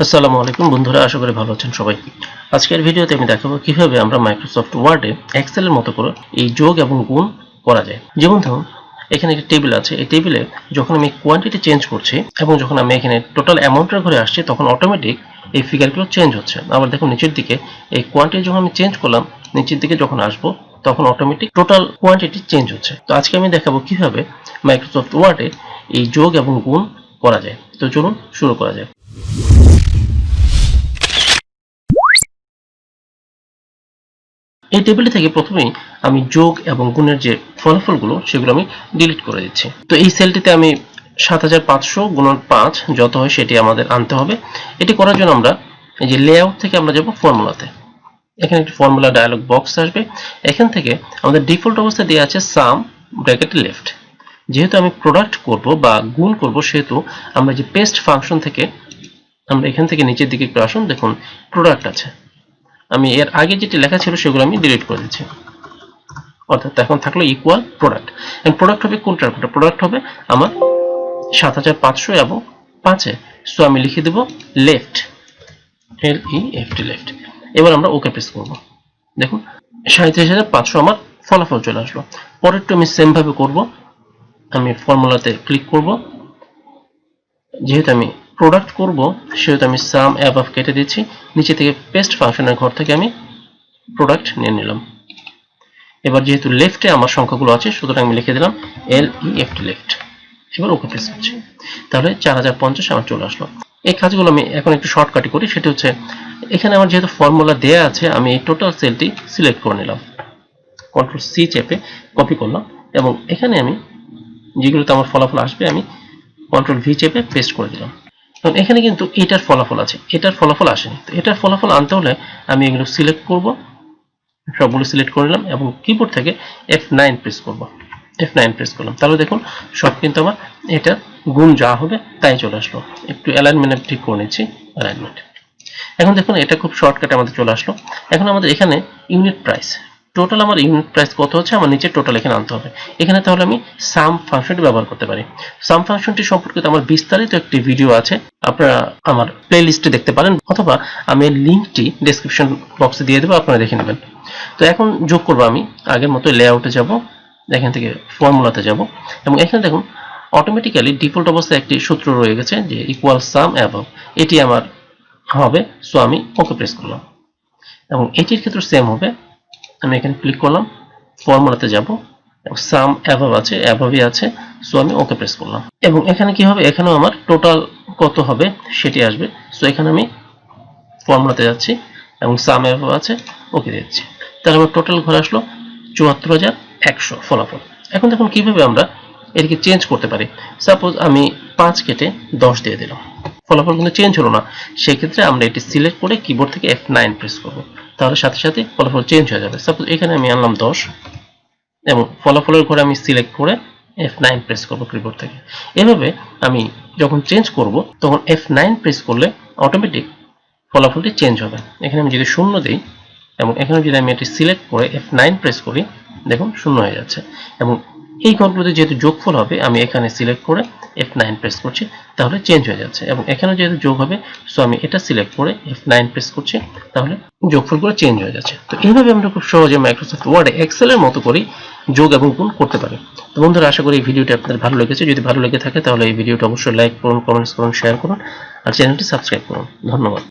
আসসালামু আলাইকুম বন্ধুরা, আশা করি ভালো আছেন সবাই। আজকের ভিডিওতে আমি দেখাবো কিভাবে আমরা মাইক্রোসফট ওয়ার্ডে এক্সেলের মতো করে এই যোগ এবং গুণ করা যায়। যেমন ধরুন এখানে একটি টেবিল আছে, এই টেবিলে যখন আমি কোয়ান্টিটি চেঞ্জ করছি এবং যখন আমি এখানে টোটাল অ্যামাউন্টের ঘরে আসছি তখন অটোমেটিক এই ফিগারগুলো চেঞ্জ হচ্ছে। আবার দেখুন নিচের দিকে এই কোয়ান্টিটি যখন আমি চেঞ্জ করলাম, নিচের দিকে যখন আসবো তখন অটোমেটিক টোটাল কোয়ান্টিটি চেঞ্জ হচ্ছে। তো আজকে আমি দেখাবো কিভাবে মাইক্রোসফট ওয়ার্ডে এই যোগ এবং গুণ করা যায়। তো চলুন শুরু করা যায়। এই টেবিল থেকে প্রথমেই আমি যোগ এবং গুণের যে ফলাফলগুলো সেগুলো আমি ডিলিট করে দিচ্ছি। তো এই সেলটিতে আমি ৭৫০০ গুণন ৫ যত হয় সেটি আমাদের আনতে হবে। এটি করার জন্য আমরা এই যে লেআউট থেকে আমরা যাব ফর্মুলাতে। এখানে একটি ফর্মুলা ডায়ালগ বক্স আসবে। এখান থেকে আমাদের ডিফল্ট অবস্থা দেওয়া আছে সাম ব্র্যাকেট লেফট। যেহেতু আমি প্রোডাক্ট করব বা গুণ করব সেহেতু আমরা যে পেস্ট ফাংশন থেকে আমরা এখান থেকে নিচের দিকে একটু আসুন, দেখুন প্রোডাক্ট আছে। আমি এর আগে যেটি লেখা ছিল সেগুলো আমি ডিলিট করে দিচ্ছি। অর্থাৎ এখন থাকলো ইকুয়াল প্রোডাক্ট। এন্ড প্রোডাক্ট হবে কোনটার কোনটা? প্রোডাক্ট হবে আমার ৭৫০০ এবং ৫-এ। সো আমি লিখে দেব লেফট, LEFT লেফট। এবার আমরা ওকে প্রেস করব। দেখুন ৩৭৫০০ আমার ফলাফল চলে আসলো। পরেরটা আমি সেম ভাবে করব। আমি ফর্মুলাতে ক্লিক করব। যেহেতু আমি প্রোডাক্ট করব সেহেতু আমি সাম অ্যাবাভ কেটে দিচ্ছি। নিচে থেকে পেস্ট ফাংশনের ঘর থেকে আমি প্রোডাক্ট নিয়ে নিলাম। এবার যেহেতু লেফটে আমার সংখ্যাগুলো আছে সুতরাং আমি লিখে দিলাম LEFT লেফট। এবার ওকে প্রেস করছি। তাহলে ৪০৫০ আমার চলে আসলো। এই কাজগুলো আমি এখন একটু শর্টকাটে করি। সেটা হচ্ছে এখানে আমার যেহেতু ফর্মুলা দেয়া আছে আমি এই টোটাল সেলটি সিলেক্ট করে নিলাম। কন্ট্রোল সি চেপে কপি করলাম এবং এখানে আমি যেগুলোতে আমার ফলাফল আসবে আমি কন্ট্রোল ভি চেপে পেস্ট করে দিলাম। এবং এখানে কিন্তু এটার ফলাফল আছে, এটার ফলাফল আসেনি। তো এটার ফলাফল আনতে হলে আমি এগুলো সিলেক্ট করব, সবগুলো সিলেক্ট করে নিলাম এবং কিবোর্ড থেকে F9 প্রেস করব। F9 প্রেস করলাম। তাহলে দেখুন সব কিন্তু আমার এটা গুণ যা হবে তাই চলে আসলো। একটু অ্যালাইনমেন্ট ঠিক করে নিচ্ছি, অ্যালাইনমেন্ট। এখন দেখুন এটা খুব শর্টকাটে আমাদের চলে আসলো। এখন আমাদের এখানে ইউনিট প্রাইস, টোটাল আমার ইউনিট প্রাইস কত হচ্ছে আমার নিচে টোটাল এখানে আনতে হবে। এখানে তাহলে আমি সাম ফাংশনটি ব্যবহার করতে পারি। সাম ফাংশনটি সম্পর্কিত আমার বিস্তারিত একটি ভিডিও আছে, আপনারা আমার প্লে লিস্টে দেখতে পারেন অথবা আমি লিঙ্কটি ডেসক্রিপশন বক্সে দিয়ে দেবো, আপনারা দেখে নেবেন। তো এখন যোগ করব। আমি আগের মতো লেআউটে যাব, এখান থেকে ফর্মুলাতে যাব এবং এখানে দেখুন অটোমেটিক্যালি ডিফল্ট অবস্থায় একটি সূত্র রয়ে গেছে যে ইকুয়াল সাম অ্যাবভ, এটি আমার হবে। সো আমি ওকে প্রেস করলাম এবং এটির ক্ষেত্রে সেম হবে। আমি এখানে ক্লিক করলাম, ফর্মুলাতে যাব এবং সাম অ্যাবভ আছে, অ্যাবভই আছে। সো আমি ওকে প্রেস করলাম এবং এখানে কি হবে, এখানেও আমার টোটাল কত হবে সেটি আসবে। সো এখানে আমি ফর্মুলাতে যাচ্ছি এবং সাম অ্যাবভ আছে, ওকে দিচ্ছি। তাহলে আমার টোটাল ঘরে আসলো ৭৪১০০ ফলাফল। এখন দেখুন কিভাবে আমরা এটিকে চেঞ্জ করতে পারি। সাপোজ আমি ৫ কেটে ১০ দিয়ে দিলাম, ফলাফল কিন্তু চেঞ্জ হলো না। সেই ক্ষেত্রে আমরা এটি সিলেক্ট করে কিবোর্ড থেকে F9 প্রেস করব। তাহলে সাথে সাথে ফলাফল চেঞ্জ হয়ে যাবে। সাপোজ এখানে আমি আনলাম ১০ এবং ফলাফলের ঘরে আমি সিলেক্ট করে F9 প্রেস করব কিবোর্ড থেকে। এভাবে আমি যখন চেঞ্জ করব তখন F9 প্রেস করলে অটোমেটিক ফলাফলটি চেঞ্জ হবে। এখানে আমি যদি 0 দিই এবং এখানে যদি আমি এটি সিলেক্ট করে F9 প্রেস করি, দেখুন 0 হয়ে যাচ্ছে। এবং এই ঘরগুলোতে যেহেতু যোগফল হবে আমি এখানে সিলেক্ট করে F9 প্রেস করছি, তাহলে চেঞ্জ হয়ে যাচ্ছে। এবং এখানে যেহেতু যোগ হবে সো আমি এটা সিলেক্ট করে F9 প্রেস করছি, তাহলে যোগফলগুলো চেঞ্জ হয়ে যাচ্ছে। তো এইভাবে আমরা খুব সহজে মাইক্রোসফট ওয়ার্ডে এক্সেলের মতো করে যোগ এবং গুণ করতে পারি। তো বন্ধুরা, আশা করি এই ভিডিওটি আপনাদের ভালো লেগেছে। যদি ভালো লেগে থাকে তাহলে এই ভিডিওটা অবশ্যই লাইক করুন, কমেন্টস করুন, শেয়ার করুন আর চ্যানেলটি সাবস্ক্রাইব করুন। ধন্যবাদ।